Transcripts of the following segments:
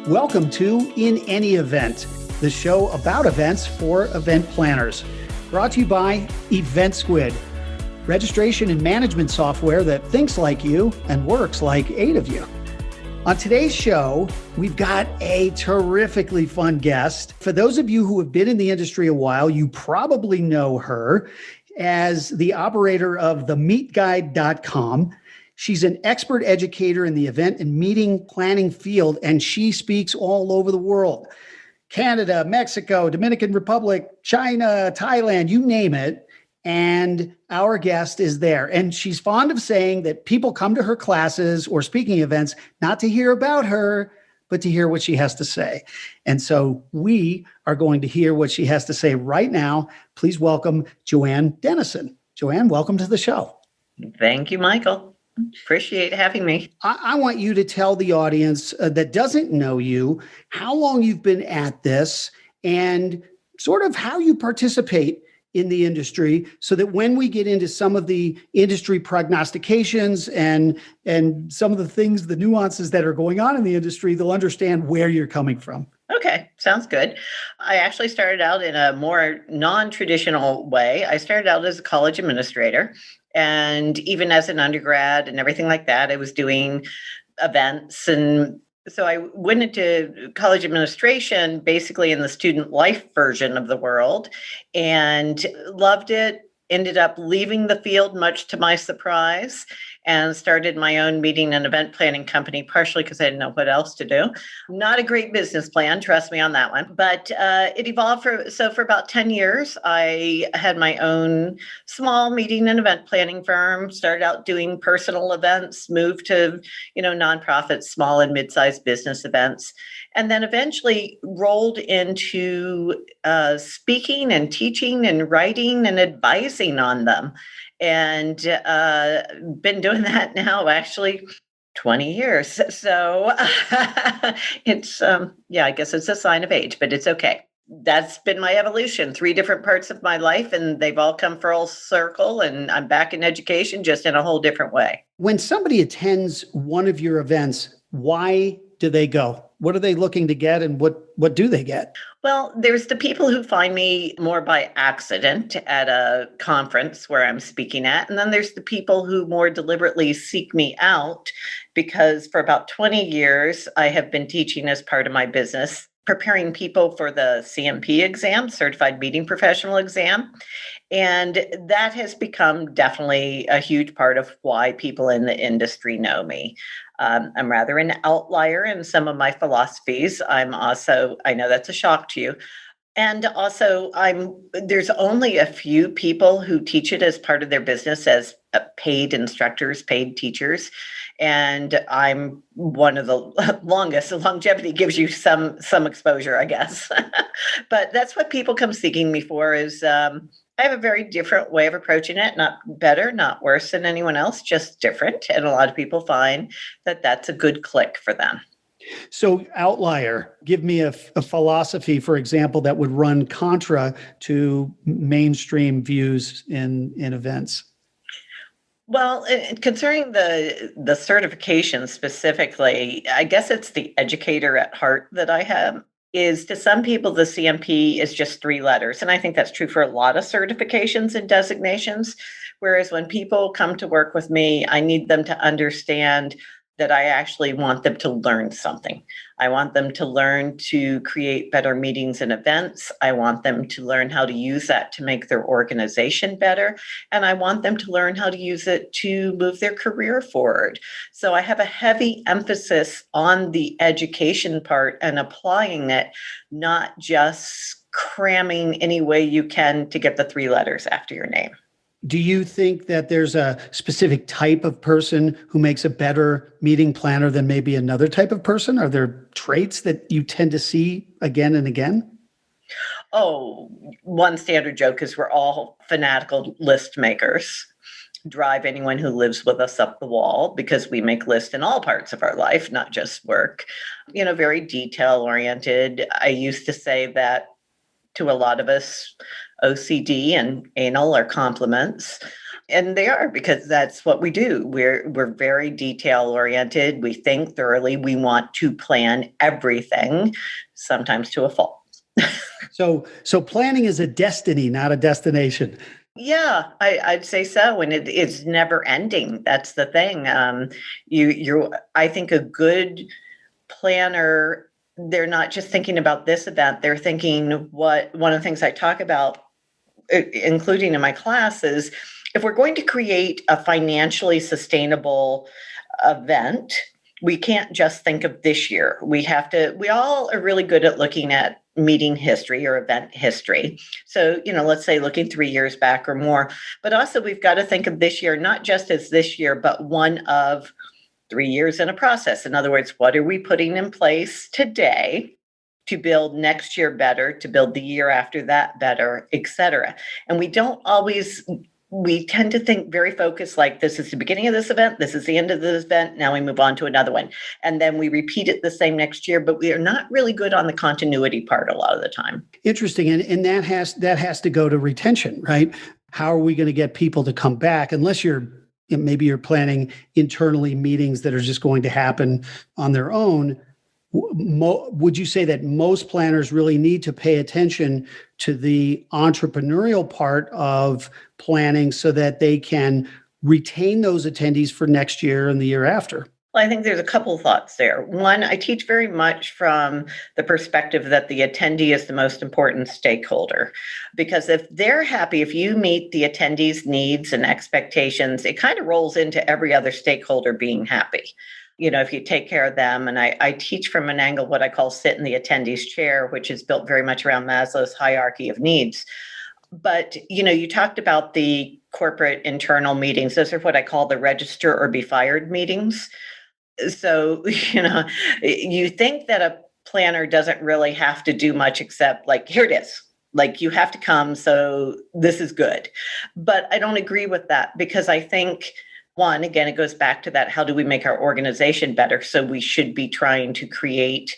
Welcome to In Any Event, the show about events for event planners. Brought to you by Event Squid, registration and management software that thinks like you and works like 8 of you. On today's show, we've got a terrifically fun guest. For those of you who have been in the industry a while, you probably know her as the operator of the MeetGuide.com. She's an expert educator in the event and meeting planning field, and she speaks all over the world. Canada, Mexico, Dominican Republic, China, Thailand, you name it. And our guest is there. And she's fond of saying that people come to her classes or speaking events not to hear about her, but to hear what she has to say. And so we are going to hear what she has to say right now. Please welcome Joanne Dennison. Joanne, welcome to the show. Thank you, Michael. Appreciate having me. I want you to tell the audience that doesn't know you how long you've been at this and sort of how you participate in the industry so that when we get into some of the industry prognostications and some of the things, the nuances that are going on in the industry, they'll understand where you're coming from. Okay, sounds good. I actually started out in a more non-traditional way. I started out as a college administrator. And even as an undergrad and everything like that, I was doing events. And so I went into college administration, basically in the student life version of the world, and loved it. Ended up leaving the field, much to my surprise, and started my own meeting and event planning company, partially because I didn't know what else to do. Not a great business plan, trust me on that one. But it evolved for about 10 years. I had my own small meeting and event planning firm, started out doing personal events, moved to, nonprofit, small and mid-sized business events, and then eventually rolled into speaking and teaching and writing and advising on them. And been doing that now actually 20 years. So it's, I guess it's a sign of age, but it's okay. That's been my evolution, 3 different parts of my life, and they've all come full circle, and I'm back in education, just in a whole different way. When somebody attends one of your events, why do they go? What are they looking to get, and what do they get? Well, there's the people who find me more by accident at a conference where I'm speaking at. And then there's the people who more deliberately seek me out because for about 20 years, I have been teaching as part of my business, preparing people for the CMP exam, Certified Meeting Professional exam. And that has become definitely a huge part of why people in the industry know me. I'm rather an outlier in some of my philosophies. I know that's a shock to you. And also, there's only a few people who teach it as part of their business as paid instructors, paid teachers. And I'm one of the longest. The longevity gives you some exposure, I guess. But that's what people come seeking me for is I have a very different way of approaching it, not better, not worse than anyone else, just different. And a lot of people find that that's a good click for them. So outlier, give me a philosophy, for example, that would run contra to mainstream views in events. Well, concerning the certification specifically, I guess it's the educator at heart that I have. Is to some people, the CMP is just 3 letters. And I think that's true for a lot of certifications and designations. Whereas when people come to work with me, I need them to understand that I actually want them to learn something. I want them to learn to create better meetings and events. I want them to learn how to use that to make their organization better. And I want them to learn how to use it to move their career forward. So I have a heavy emphasis on the education part and applying it, not just cramming any way you can to get the 3 letters after your name. Do you think that there's a specific type of person who makes a better meeting planner than maybe another type of person? Are there traits that you tend to see again and again? Oh, one standard joke is we're all fanatical list makers. Drive anyone who lives with us up the wall because we make lists in all parts of our life, not just work. Very detail oriented. I used to say that to a lot of us, OCD and anal are compliments. And they are, because that's what we do. We're very detail oriented. We think thoroughly. We want to plan everything, sometimes to a fault. So planning is a destiny, not a destination. Yeah, I'd say so, and it's never ending. That's the thing. I think a good planner, they're not just thinking about this event. They're thinking one of the things I talk about, including in my classes, if we're going to create a financially sustainable event, we can't just think of this year. We all are really good at looking at meeting history or event history. So, let's say looking 3 years back or more, but also we've got to think of this year, not just as this year, but one of 3 years in a process. In other words, what are we putting in place today to build next year better, to build the year after that better, et cetera. And we tend to think very focused, like this is the beginning of this event, this is the end of this event, now we move on to another one. And then we repeat it the same next year, but we are not really good on the continuity part a lot of the time. Interesting. And that has to go to retention, right? How are we going to get people to come back unless maybe you're planning internally meetings that are just going to happen on their own? Would you say that most planners really need to pay attention to the entrepreneurial part of planning so that they can retain those attendees for next year and the year after? Well, I think there's a couple of thoughts there. One, I teach very much from the perspective that the attendee is the most important stakeholder, because if they're happy, if you meet the attendee's needs and expectations, it kind of rolls into every other stakeholder being happy. If you take care of them, and I teach from an angle what I call sit in the attendee's chair, which is built very much around Maslow's hierarchy of needs. But, you talked about the corporate internal meetings. Those are what I call the register or be fired meetings. So, you think that a planner doesn't really have to do much except like, here it is. Like, you have to come, so this is good. But I don't agree with that, because I think, one, again, it goes back to that, how do we make our organization better? So we should be trying to create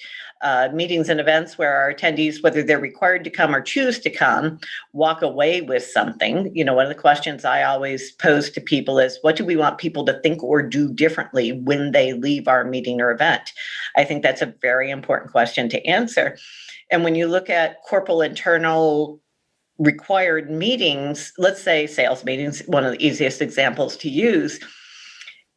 meetings and events where our attendees, whether they're required to come or choose to come, walk away with something. One of the questions I always pose to people is, what do we want people to think or do differently when they leave our meeting or event? I think that's a very important question to answer. And when you look at corporate internal required meetings, let's say sales meetings, one of the easiest examples to use.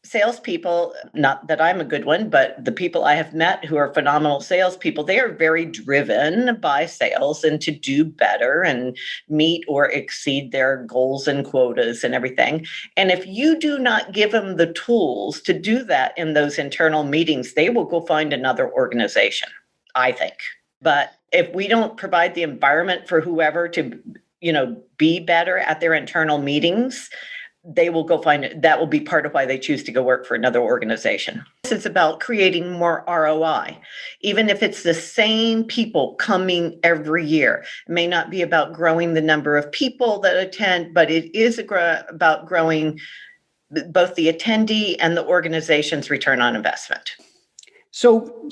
Salespeople, not that I'm a good one, but the people I have met who are phenomenal salespeople, they are very driven by sales and to do better and meet or exceed their goals and quotas and everything. And if you do not give them the tools to do that in those internal meetings, they will go find another organization, I think. But if we don't provide the environment for whoever to, be better at their internal meetings, they will go find it. That will be part of why they choose to go work for another organization. It's about creating more ROI. Even if it's the same people coming every year, it may not be about growing the number of people that attend, but it is about growing both the attendee and the organization's return on investment. So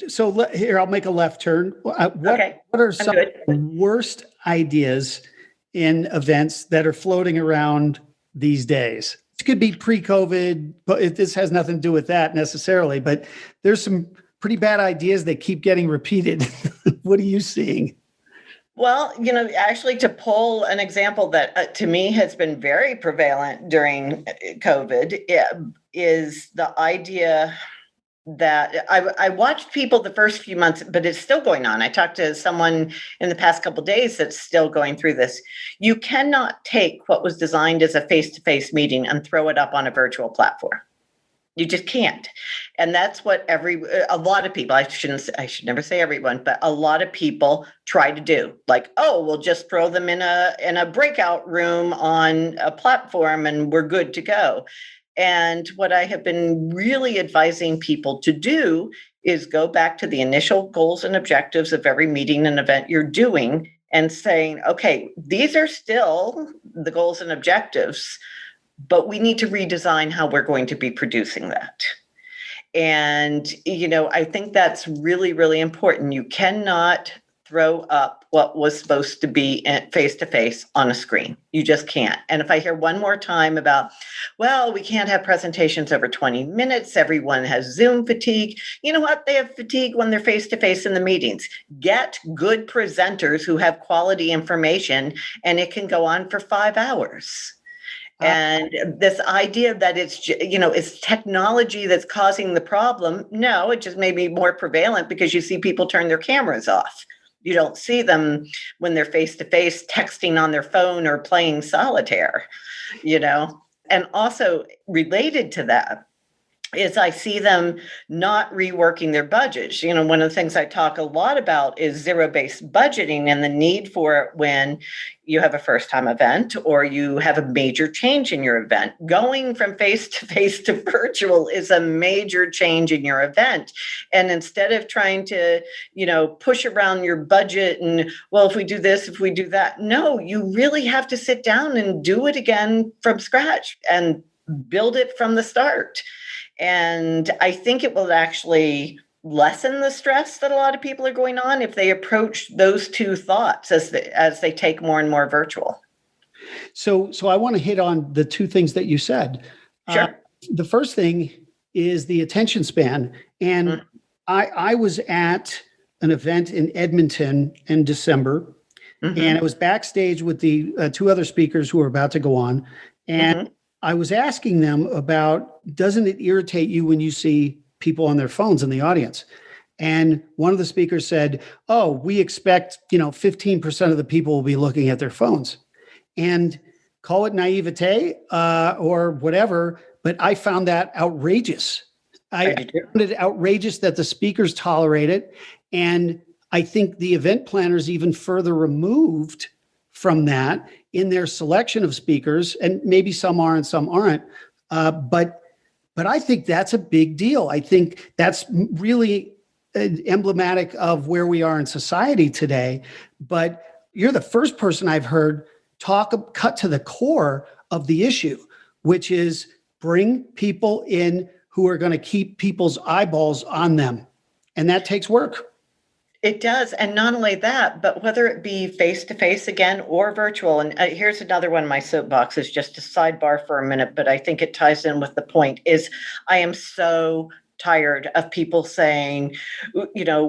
here, I'll make a left turn. What are some of the worst ideas in events that are floating around these days? It could be pre-COVID, but this has nothing to do with that necessarily, but there's some pretty bad ideas that keep getting repeated. What are you seeing? Well, actually, to pull an example that to me has been very prevalent during COVID is the idea that I watched people the first few months, but it's still going on. I talked to someone in the past couple of days that's still going through this. You cannot take what was designed as a face-to-face meeting and throw it up on a virtual platform. You just can't. And that's what a lot of people, I should never say everyone, but a lot of people try to do. Like, we'll just throw them in a breakout room on a platform and we're good to go. And what I have been really advising people to do is go back to the initial goals and objectives of every meeting and event you're doing and saying, okay, these are still the goals and objectives, but we need to redesign how we're going to be producing that. And, I think that's really, really important. You cannot throw up what was supposed to be face to face on a screen. You just can't. And if I hear one more time about, well, we can't have presentations over 20 minutes, everyone has Zoom fatigue. You know what? They have fatigue when they're face to face in the meetings. Get good presenters who have quality information, and it can go on for 5 hours. And this idea that it's technology that's causing the problem. No, it just may be more prevalent because you see people turn their cameras off. You don't see them when they're face to face texting on their phone or playing solitaire, and also related to that is I see them not reworking their budgets. One of the things I talk a lot about is zero-based budgeting and the need for it when you have a first-time event or you have a major change in your event. Going from face-to-face to virtual is a major change in your event. And instead of trying to, push around your budget and, well, if we do this, if we do that, no, you really have to sit down and do it again from scratch and build it from the start. And I think it will actually lessen the stress that a lot of people are going on if they approach those two thoughts as they take more and more virtual. So I want to hit on the two things that you said. Sure. The first thing is the attention span. And I was at an event in Edmonton in December, and I was backstage with the two other speakers who were about to go on. And I was asking them about, doesn't it irritate you when you see people on their phones in the audience? And one of the speakers said, oh, we expect, 15% of the people will be looking at their phones. And call it naivete or whatever, but I found that outrageous. I found it outrageous that the speakers tolerate it. And I think the event planners even further removed from that in their selection of speakers, and maybe some are and some aren't. But I think that's a big deal. I think that's really emblematic of where we are in society today. But you're the first person I've heard cut to the core of the issue, which is bring people in who are going to keep people's eyeballs on them. And that takes work. It does. And not only that, but whether it be face-to-face again or virtual. And here's another one of my soapboxes, just to sidebar for a minute, but I think it ties in with the point is I am so tired of people saying,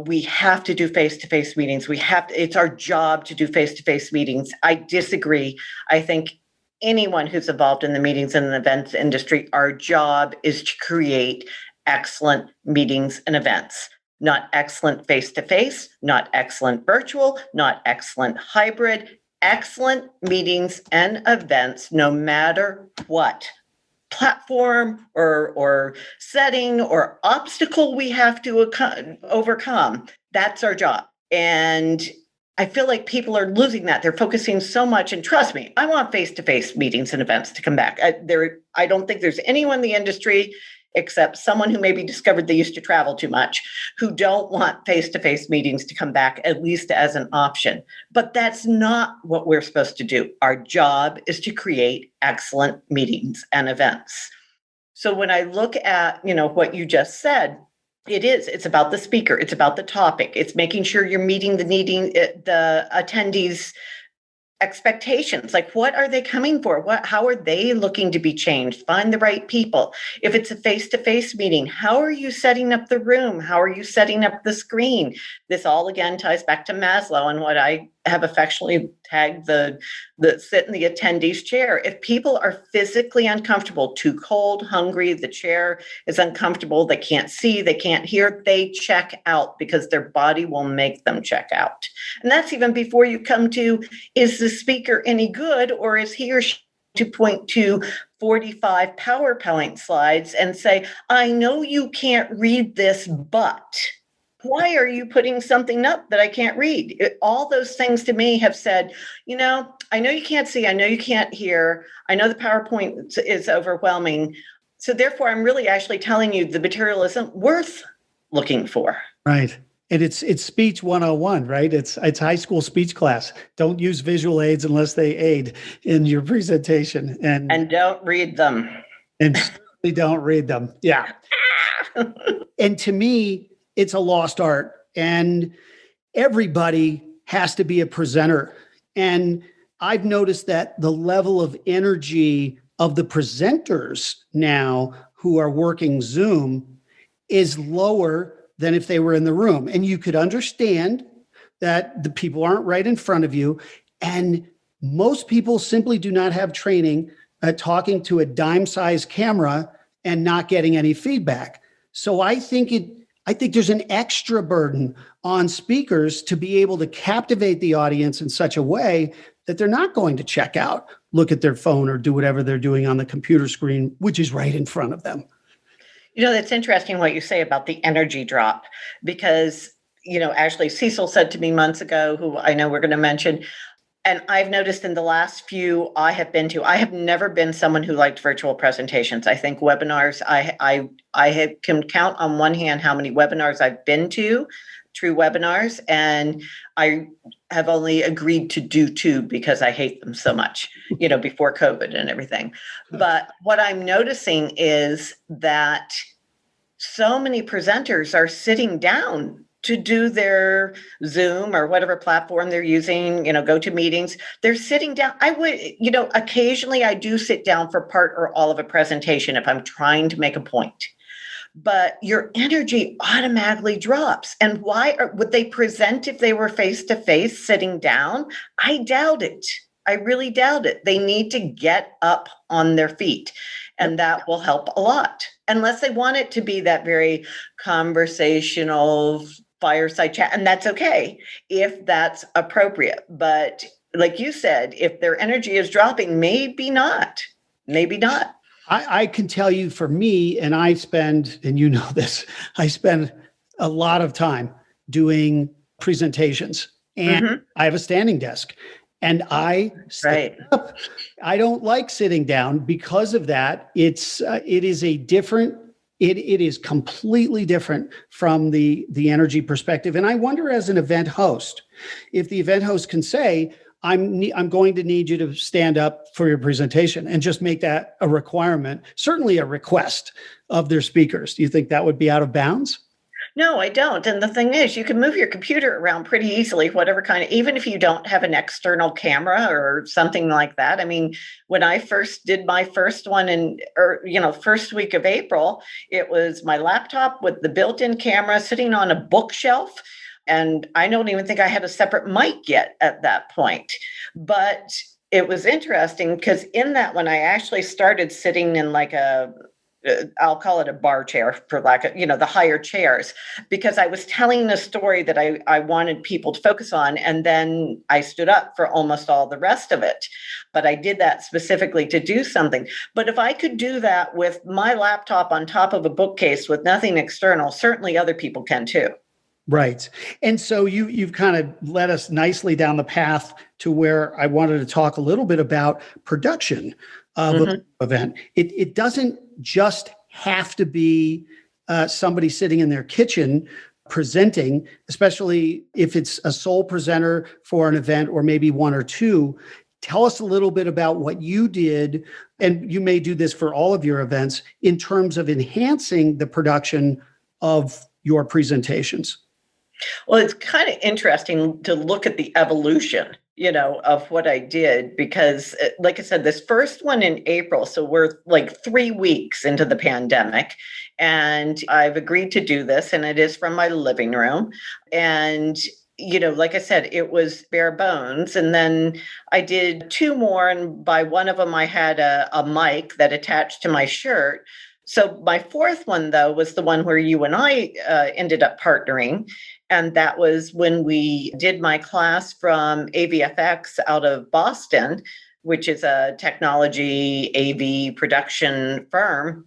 we have to do face-to-face meetings. It's our job to do face-to-face meetings. I disagree. I think anyone who's involved in the meetings and the events industry, our job is to create excellent meetings and events. Not excellent face-to-face, not excellent virtual, not excellent hybrid, excellent meetings and events, no matter what platform or setting or obstacle we have to overcome. That's our job. And I feel like people are losing that. They're focusing so much, and trust me, I want face-to-face meetings and events to come back. I don't think there's anyone in the industry except someone who maybe discovered they used to travel too much, who don't want face-to-face meetings to come back, at least as an option. But that's not what we're supposed to do. Our job is to create excellent meetings and events. So when I look at, what you just said, it's about the speaker, it's about the topic, it's making sure you're meeting the attendees' expectations. Like, what are they coming for? How are they looking to be changed? Find the right people. If it's a face-to-face meeting, how are you setting up the room? How are you setting up the screen? This all again ties back to Maslow and what I have affectionately tagged the sit in the attendee's chair. If people are physically uncomfortable, too cold, hungry, the chair is uncomfortable, they can't see, they can't hear, they check out because their body will make them check out. And that's even before you come to, is the speaker any good, or is he or she to point to 45 PowerPoint slides and say, I know you can't read this, but why are you putting something up that I can't read? All those things to me have said, I know you can't see, I know you can't hear, I know the PowerPoint is overwhelming. So therefore, I'm really actually telling you the material isn't worth looking for. Right. And it's speech 101, right? It's high school speech class. Don't use visual aids unless they aid in your presentation. And don't read them. And certainly don't read them. Yeah. And to me, it's a lost art. And everybody has to be a presenter. And I've noticed that the level of energy of the presenters now who are working Zoom is lower than if they were in the room. And you could understand that the people aren't right in front of you. And most people simply do not have training at talking to a dime-sized camera and not getting any feedback. So I think there's an extra burden on speakers to be able to captivate the audience in such a way that they're not going to check out, look at their phone, or do whatever they're doing on the computer screen, which is right in front of them. That's interesting what you say about the energy drop, because, actually Cecil said to me months ago, who I know we're going to mention, and I've noticed in the last few I have been to, I have never been someone who liked virtual presentations. I think webinars, can count on one hand how many webinars I've been to, true webinars, and I have only agreed to do two because I hate them so much, before COVID and everything. But what I'm noticing is that so many presenters are sitting down to do their Zoom or whatever platform they're using, go to meetings. They're sitting down. I would, occasionally I do sit down for part or all of a presentation if I'm trying to make a point. But your energy automatically drops. And why would they present if they were face-to-face sitting down? I doubt it. I really doubt it. They need to get up on their feet, and that will help a lot. Unless they want it to be that very conversational fireside chat, and that's okay if that's appropriate. But like you said, if their energy is dropping, maybe not. I can tell you for me, and I spend a lot of time doing presentations, and I have a standing desk, and I sit up. I don't like sitting down because of that. It is completely different from the energy perspective. And I wonder, as an event host, if the event host can say, I'm going to need you to stand up for your presentation, and just make that a requirement, certainly a request of their speakers. Do you think that would be out of bounds? No, I don't. And the thing is, you can move your computer around pretty easily, even if you don't have an external camera or something like that. I mean, when I first did my first one first week of April, it was my laptop with the built-in camera sitting on a bookshelf. And I don't even think I had a separate mic yet at that point. But it was interesting because in that one, I actually started sitting in I'll call it a bar chair for lack of, the higher chairs, because I was telling a story that I wanted people to focus on. And then I stood up for almost all the rest of it. But I did that specifically to do something. But if I could do that with my laptop on top of a bookcase with nothing external, certainly other people can too. Right. And so you've kind of led us nicely down the path to where I wanted to talk a little bit about production of an event. It doesn't just have to be somebody sitting in their kitchen presenting, especially if it's a sole presenter for an event or maybe one or two. Tell us a little bit about what you did, and you may do this for all of your events, in terms of enhancing the production of your presentations. Well, it's kind of interesting to look at the evolution, of what I did, because like I said, this first one in April, so we're like 3 weeks into the pandemic, and I've agreed to do this, and it is from my living room. And like I said, it was bare bones. And then I did 2 more. And by one of them, I had a mic that attached to my shirt. So my 4th one, though, was the one where you and I ended up partnering. And that was when we did my class from AVFX out of Boston, which is a technology AV production firm.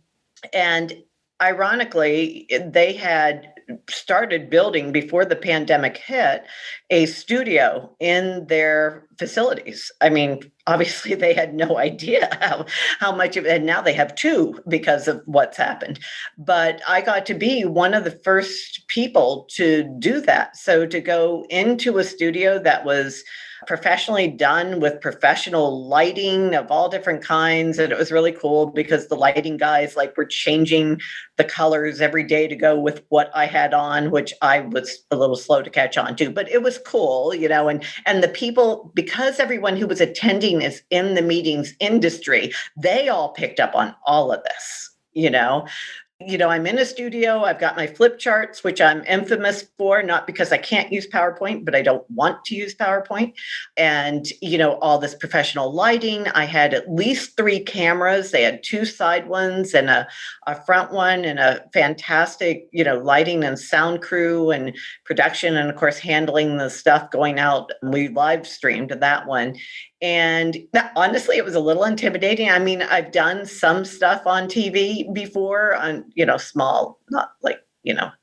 And ironically, they had started building, before the pandemic hit, a studio in their facilities. I mean, obviously they had no idea how much of it, and now they have 2 because of what's happened. But I got to be one of the first people to do that. So to go into a studio that was professionally done with professional lighting of all different kinds. And it was really cool because the lighting guys were changing the colors every day to go with what I had on, which I was a little slow to catch on to, but it was cool, and the people, because everyone who was attending is in the meetings industry, they all picked up on all of this. I'm in a studio. I've got my flip charts, which I'm infamous for, not because I can't use PowerPoint, but I don't want to use PowerPoint. And, all this professional lighting. I had at least 3 cameras. They had 2 side ones and a front one, and a fantastic, lighting and sound crew and production. And of course, handling the stuff going out. We live streamed that one. And honestly, it was a little intimidating. I mean, I've done some stuff on TV before on, small, not like,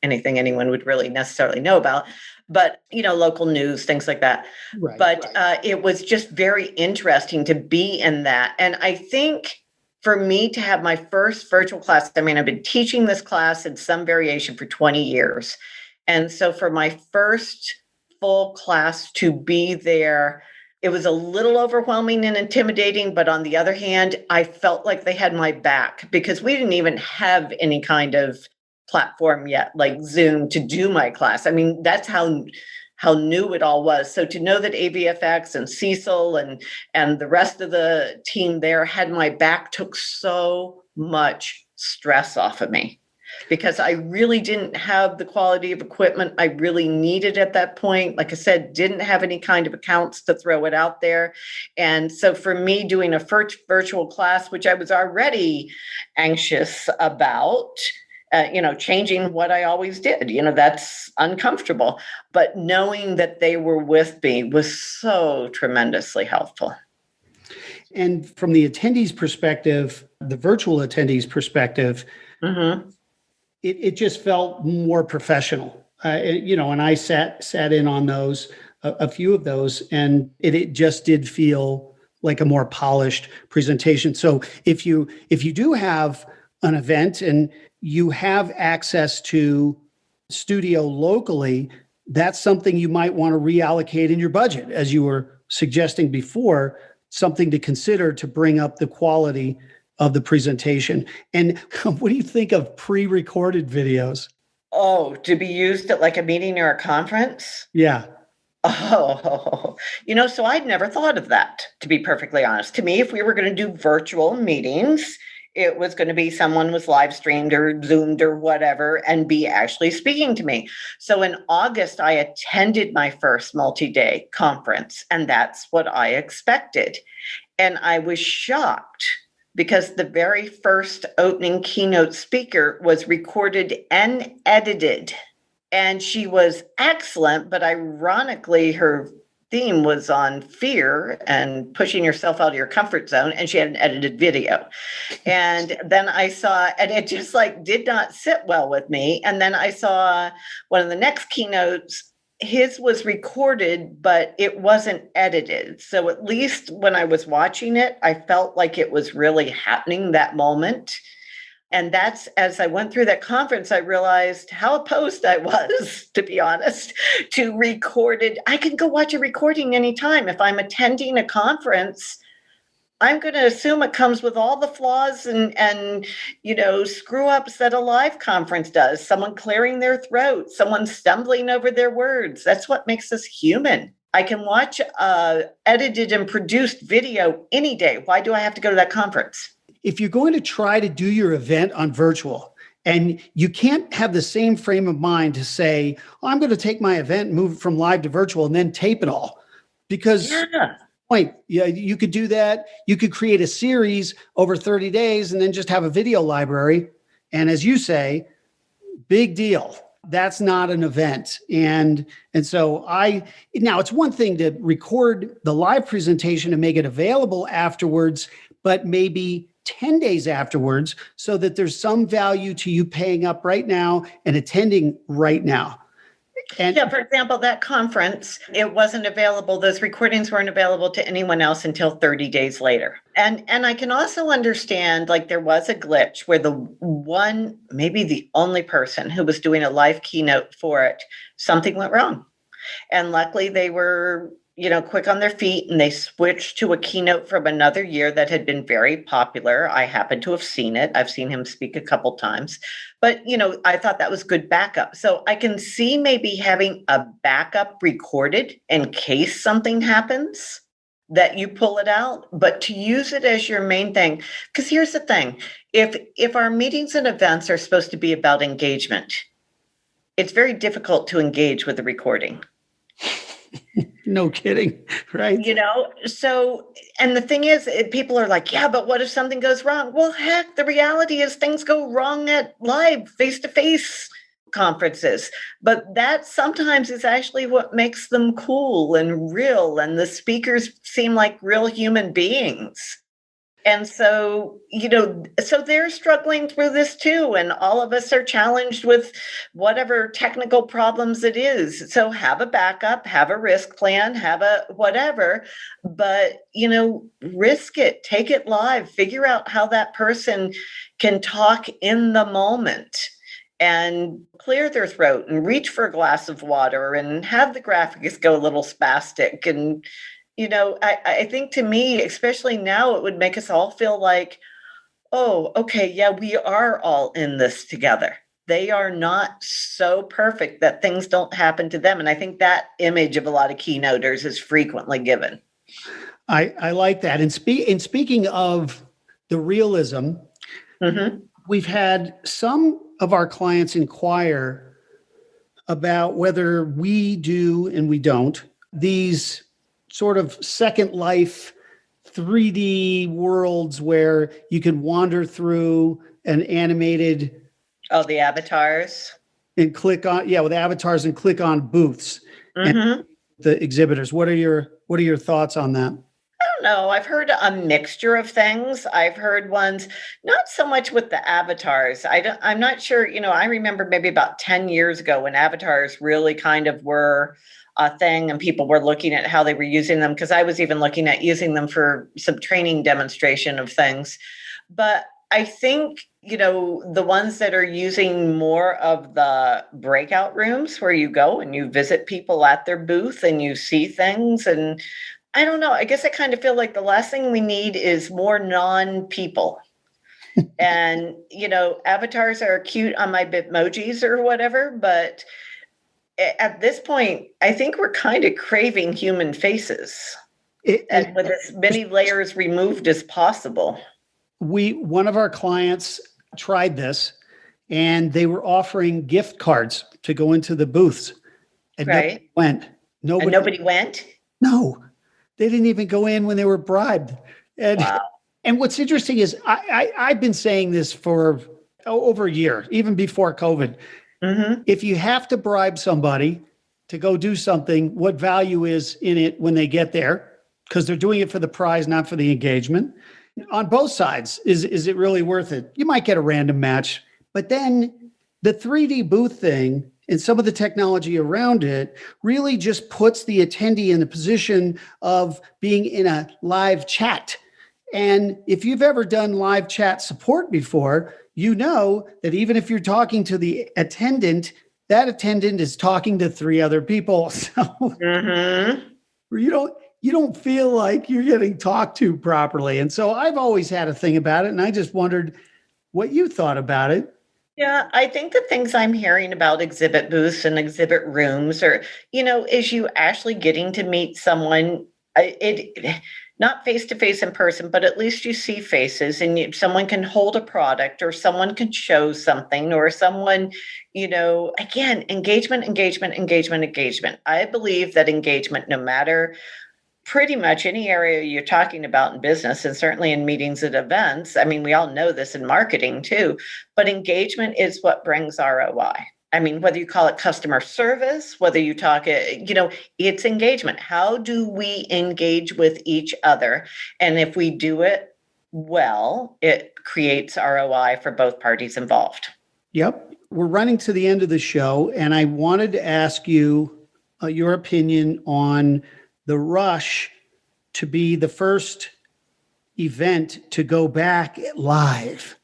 anything anyone would really necessarily know about, but, local news, things like that. Right. But it was just very interesting to be in that. And I think for me to have my first virtual class, I mean, I've been teaching this class in some variation for 20 years. And so for my first full class to be there, it was a little overwhelming and intimidating, but on the other hand, I felt like they had my back because we didn't even have any kind of platform yet, like Zoom, to do my class. I mean, that's how new it all was. So to know that AVFX and Cecil and the rest of the team there had my back took so much stress off of me, because I really didn't have the quality of equipment I really needed at that point. Like I said, didn't have any kind of accounts to throw it out there. And so for me, doing a virtual class, which I was already anxious about, changing what I always did, that's uncomfortable. But knowing that they were with me was so tremendously helpful. And from the attendees' perspective, the virtual attendees' perspective, Mm-hmm. it just felt more professional. And I sat in on those, a few of those, and it just did feel like a more polished presentation. So if you do have an event and you have access to studio locally, that's something you might want to reallocate in your budget, as you were suggesting before, something to consider to bring up the quality of the presentation. And what do you think of pre-recorded videos? Oh, to be used at like a meeting or a conference? Yeah. Oh, so I'd never thought of that, to be perfectly honest. To me, if we were going to do virtual meetings, it was going to be someone was live streamed or Zoomed or whatever and be actually speaking to me. So in August, I attended my first multi-day conference, and that's what I expected. And I was shocked because the very first opening keynote speaker was recorded and edited. And she was excellent, but ironically, her theme was on fear and pushing yourself out of your comfort zone. And she had an edited video. And then I saw, and it just did not sit well with me. And then I saw one of the next keynotes, his was recorded, but it wasn't edited. So at least when I was watching it, I felt like it was really happening that moment. And that's, as I went through that conference, I realized how opposed I was, to be honest, to recorded. I can go watch a recording anytime. If I'm attending a conference, I'm going to assume it comes with all the flaws and screw ups that a live conference does. Someone clearing their throat, someone stumbling over their words. That's what makes us human. I can watch edited and produced video any day. Why do I have to go to that conference? If you're going to try to do your event on virtual, and you can't have the same frame of mind to say, oh, I'm going to take my event, move it from live to virtual, and then tape it all. Because you could do that. You could create a series over 30 days and then just have a video library. And as you say, big deal. That's not an event. And so now it's one thing to record the live presentation and make it available afterwards, but maybe 10 days afterwards, so that there's some value to you paying up right now and attending right now. And yeah, for example, that conference, it wasn't available. Those recordings weren't available to anyone else until 30 days later. And I can also understand, there was a glitch where the one, maybe the only person who was doing a live keynote for it, something went wrong. And luckily they were quick on their feet, and they switched to a keynote from another year that had been very popular. I happen to have seen it. I've seen him speak a couple times, but I thought that was good backup. So I can see maybe having a backup recorded in case something happens, that you pull it out, but to use it as your main thing. Because here's the thing, if our meetings and events are supposed to be about engagement, it's very difficult to engage with the recording. No kidding, right? So, and the thing is, people are like, yeah, but what if something goes wrong? Well, heck, the reality is things go wrong at live face-to-face conferences, but that sometimes is actually what makes them cool and real, and the speakers seem like real human beings. And so, so they're struggling through this too. And all of us are challenged with whatever technical problems it is. So have a backup, have a risk plan, have a whatever, but, risk it, take it live, figure out how that person can talk in the moment and clear their throat and reach for a glass of water and have the graphics go a little spastic. And I think, to me, especially now, it would make us all feel like, oh, okay, yeah, we are all in this together. They are not so perfect that things don't happen to them. And I think that image of a lot of keynoters is frequently given. I like that. And speaking of the realism, we've had some of our clients inquire about whether we do and we don't these sort of Second Life 3D worlds where you can wander through an animated. Oh, the avatars. And click on, with avatars and click on booths and the exhibitors. What are your thoughts on that? I don't know. I've heard a mixture of things. I've heard ones, not so much with the avatars. I'm not sure, I remember maybe about 10 years ago when avatars really kind of were a thing and people were looking at how they were using them, because I was even looking at using them for some training demonstration of things. But I think, the ones that are using more of the breakout rooms where you go and you visit people at their booth and you see things, and I don't know, I guess I kind of feel like the last thing we need is more non-people. And, avatars are cute on my Bitmojis or whatever, but at this point, I think we're kind of craving human faces, and with as many layers removed as possible. One of our clients tried this, and they were offering gift cards to go into the booths, and right. Nobody went. No, they didn't even go in when they were bribed. And wow. And what's interesting is I've been saying this for over a year, even before COVID. If you have to bribe somebody to go do something, what value is in it when they get there? Because they're doing it for the prize, not for the engagement. On both sides, is it really worth it? You might get a random match, but then the 3D booth thing and some of the technology around it really just puts the attendee in the position of being in a live chat. And if you've ever done live chat support before, you know that even if you're talking to the attendant, that attendant is talking to 3 other people. So you don't feel like you're getting talked to properly. And so I've always had a thing about it. And I just wondered what you thought about it. Yeah, I think the things I'm hearing about exhibit booths and exhibit rooms are, is you actually getting to meet someone, not face-to-face in person, but at least you see faces, and someone can hold a product, or someone can show something, or someone, again, engagement. I believe that engagement, no matter pretty much any area you're talking about in business, and certainly in meetings and events, I mean, we all know this in marketing too, but engagement is what brings ROI. I mean, whether you call it customer service, whether you talk, it's engagement. How do we engage with each other? And if we do it well, it creates ROI for both parties involved. Yep. We're running to the end of the show, and I wanted to ask you your opinion on the rush to be the first event to go back live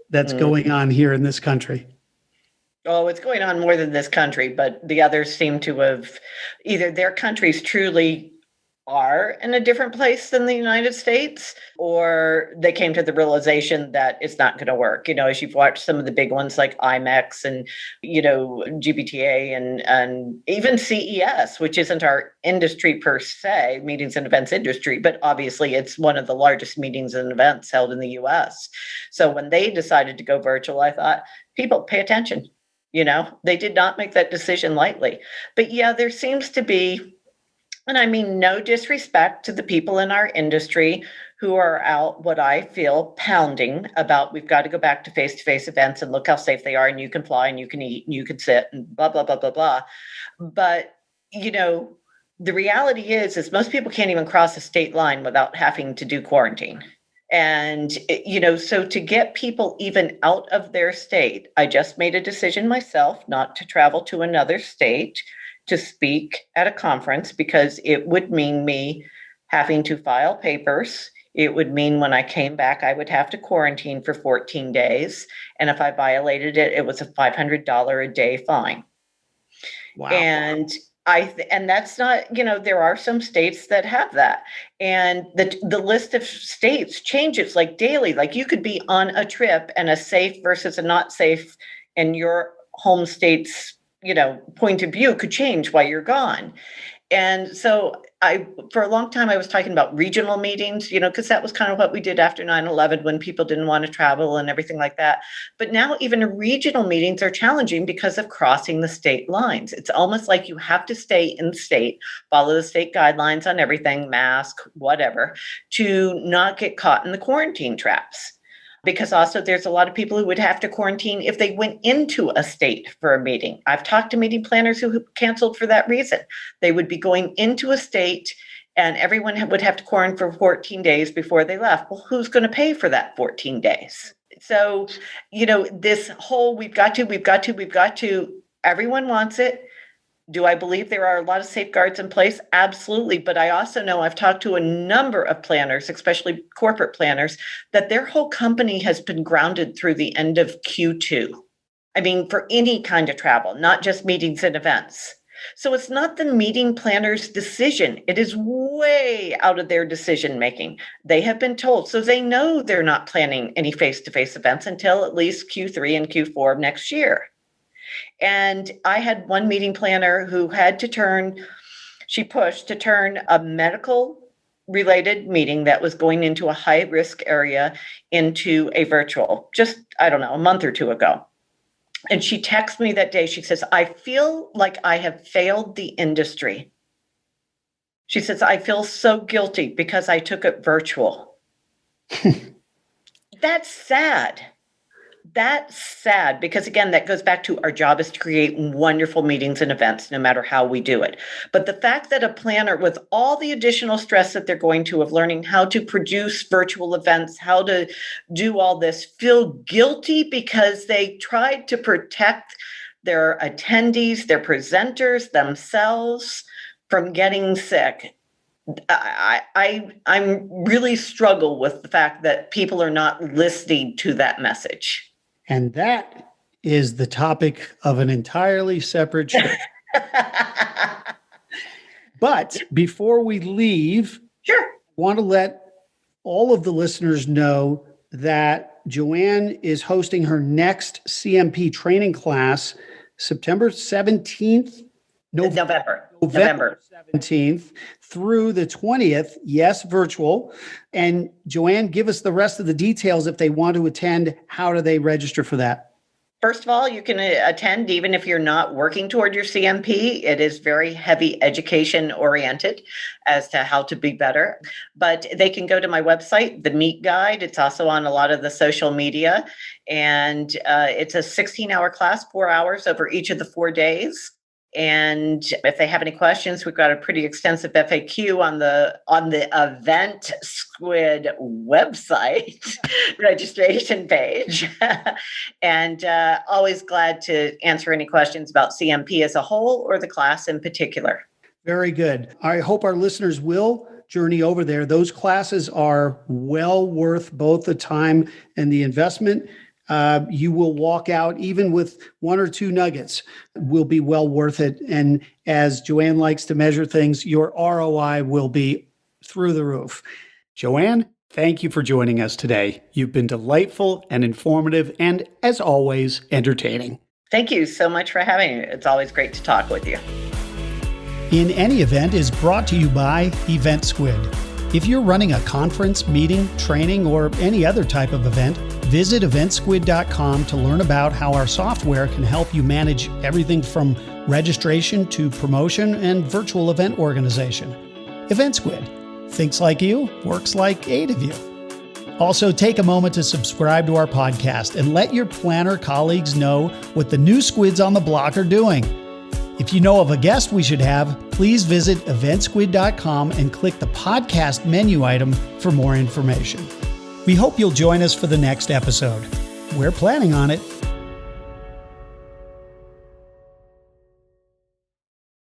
that's going on here in this country. Oh, it's going on more than this country, but the others seem to have either their countries truly are in a different place than the United States, or they came to the realization that it's not going to work. As you've watched some of the big ones like IMEX and, GBTA and even CES, which isn't our industry per se, meetings and events industry, but obviously it's one of the largest meetings and events held in the US. So when they decided to go virtual, I thought, people pay attention. They did not make that decision lightly. But yeah, there seems to be, and I mean, no disrespect to the people in our industry who are out, what I feel, pounding about we've got to go back to face-to-face events and look how safe they are, and you can fly and you can eat and you can sit and blah, blah, blah, blah, blah. But, the reality is most people can't even cross a state line without having to do quarantine. And, so to get people even out of their state, I just made a decision myself not to travel to another state to speak at a conference, because it would mean me having to file papers. It would mean when I came back, I would have to quarantine for 14 days. And if I violated it, it was a $500 a day fine. Wow. And and that's not, there are some states that have that. And the list of states changes like daily. Like you could be on a trip and a safe versus a not safe in your home state's point of view could change while you're gone. And so for a long time, I was talking about regional meetings, because that was kind of what we did after 9/11 when people didn't want to travel and everything like that. But now even regional meetings are challenging because of crossing the state lines. It's almost like you have to stay in state, follow the state guidelines on everything, mask, whatever, to not get caught in the quarantine traps. Because also there's a lot of people who would have to quarantine if they went into a state for a meeting. I've talked to meeting planners who canceled for that reason. They would be going into a state and everyone would have to quarantine for 14 days before they left. Well, who's going to pay for that 14 days? So, this whole we've got to, everyone wants it. Do I believe there are a lot of safeguards in place? Absolutely. But I also know I've talked to a number of planners, especially corporate planners, that their whole company has been grounded through the end of Q2. I mean, for any kind of travel, not just meetings and events. So it's not the meeting planner's decision. It is way out of their decision making. They have been told. So they know they're not planning any face-to-face events until at least Q3 and Q4 of next year. And I had one meeting planner who had to pushed to turn a medical related meeting that was going into a high risk area into a virtual, just, I don't know, a month or two ago. And she texted me that day. She says, I feel like I have failed the industry. She says, I feel so guilty because I took it virtual. That's sad. That's sad because, again, that goes back to our job is to create wonderful meetings and events, no matter how we do it. But the fact that a planner, with all the additional stress that they're going to of learning how to produce virtual events, how to do all this, feel guilty because they tried to protect their attendees, their presenters, themselves from getting sick. I'm really struggle with the fact that people are not listening to that message. And that is the topic of an entirely separate show. But before we leave, sure, I want to let all of the listeners know that Joanne is hosting her next CMP training class September 17th. November 17th through the 20th. Yes, virtual. And Joanne, give us the rest of the details. If they want to attend, how do they register for that? First of all, you can attend even if you're not working toward your CMP. It is very heavy education oriented as to how to be better. But they can go to my website, the MeetGuide. It's also on a lot of the social media. And it's a 16-hour class, 4 hours over each of the 4 days. And if they have any questions, we've got a pretty extensive FAQ on the Event Squid website registration page. And always glad to answer any questions about CMP as a whole or the class in particular. Very good. I hope our listeners will journey over there. Those classes are well worth both the time and the investment. You will walk out, even with 1 or 2 nuggets, will be well worth it. And as Joanne likes to measure things, your ROI will be through the roof. Joanne, thank you for joining us today. You've been delightful and informative and, as always, entertaining. Thank you so much for having me. It's always great to talk with you. In Any Event is brought to you by EventSquid. If you're running a conference, meeting, training, or any other type of event, visit eventsquid.com to learn about how our software can help you manage everything from registration to promotion and virtual event organization. EventSquid thinks like you, works like 8 of you. Also, take a moment to subscribe to our podcast and let your planner colleagues know what the new squids on the block are doing. If you know of a guest we should have, please visit eventsquid.com and click the podcast menu item for more information. We hope you'll join us for the next episode. We're planning on it.